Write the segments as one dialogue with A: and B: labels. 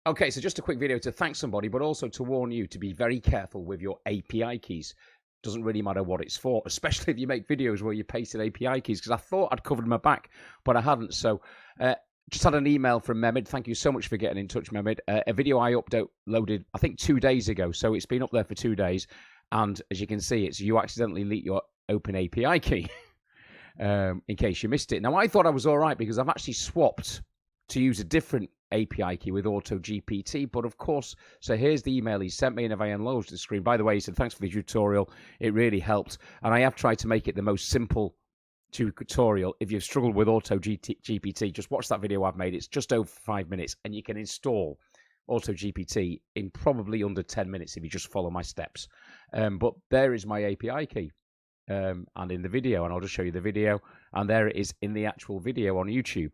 A: Okay, so just a quick video to thank somebody, but also to warn you to be very careful with your API keys. Doesn't really matter what it's for, especially if you make videos where you pasted API keys, because I thought I'd covered my back, but I hadn't. So just had an email from Mehmed. Thank you so much for getting in touch, Mehmed. A video I uploaded, I think 2 days ago. So it's been up there for 2 days. And as you can see, it's you accidentally leaked your open API key in case you missed it. Now, I thought I was all right because I've actually swapped to use a different API key with AutoGPT, but of course, so here's the email he sent me, and if I enlarge the screen, by the way, he said, thanks for the tutorial, it really helped, and I have tried to make it the most simple tutorial. If you've struggled with AutoGPT, just watch that video I've made. It's just over 5 minutes, and you can install AutoGPT in probably under 10 minutes if you just follow my steps. But there is my API key. And in the video, and I'll just show you the video, and there it is in the actual video on YouTube.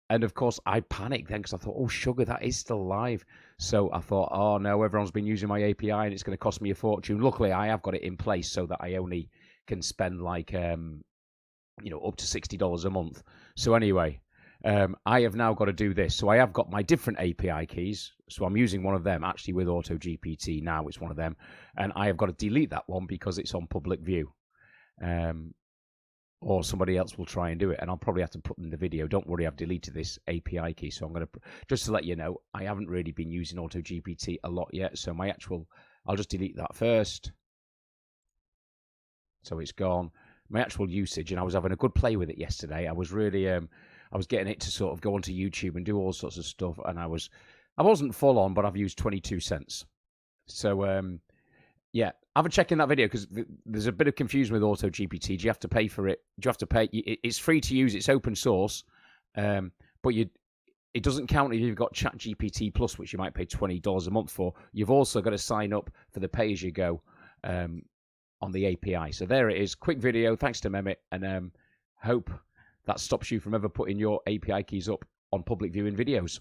A: And of course, I panicked then because I thought, oh, sugar, that is still live. So I thought, oh, no, everyone's been using my API and it's going to cost me a fortune. Luckily, I have got it in place so that I only can spend like, up to $60 a month. So anyway, I have now got to do this. So I have got my different API keys. So I'm using one of them actually with AutoGPT now. It's one of them. And I have got to delete that one because it's on public view. Or somebody else will try and do it, and I'll probably have to put in the video. Don't worry, I've deleted this API key, so I'm going to, just to let you know, I haven't really been using AutoGPT a lot yet, so I'll just delete that first. So it's gone. My actual usage, and I was having a good play with it yesterday. I was really, I was getting it to sort of go onto YouTube and do all sorts of stuff, and I wasn't full on, but I've used 22 cents. So, yeah, have a check in that video because there's a bit of confusion with AutoGPT. Do you have to pay for it? Do you have to pay? It's free to use. It's open source, but it doesn't count if you've got ChatGPT Plus, which you might pay $20 a month for. You've also got to sign up for the pay-as-you-go on the API. So there it is. Quick video. Thanks to Mehmet, and hope that stops you from ever putting your API keys up on public viewing videos.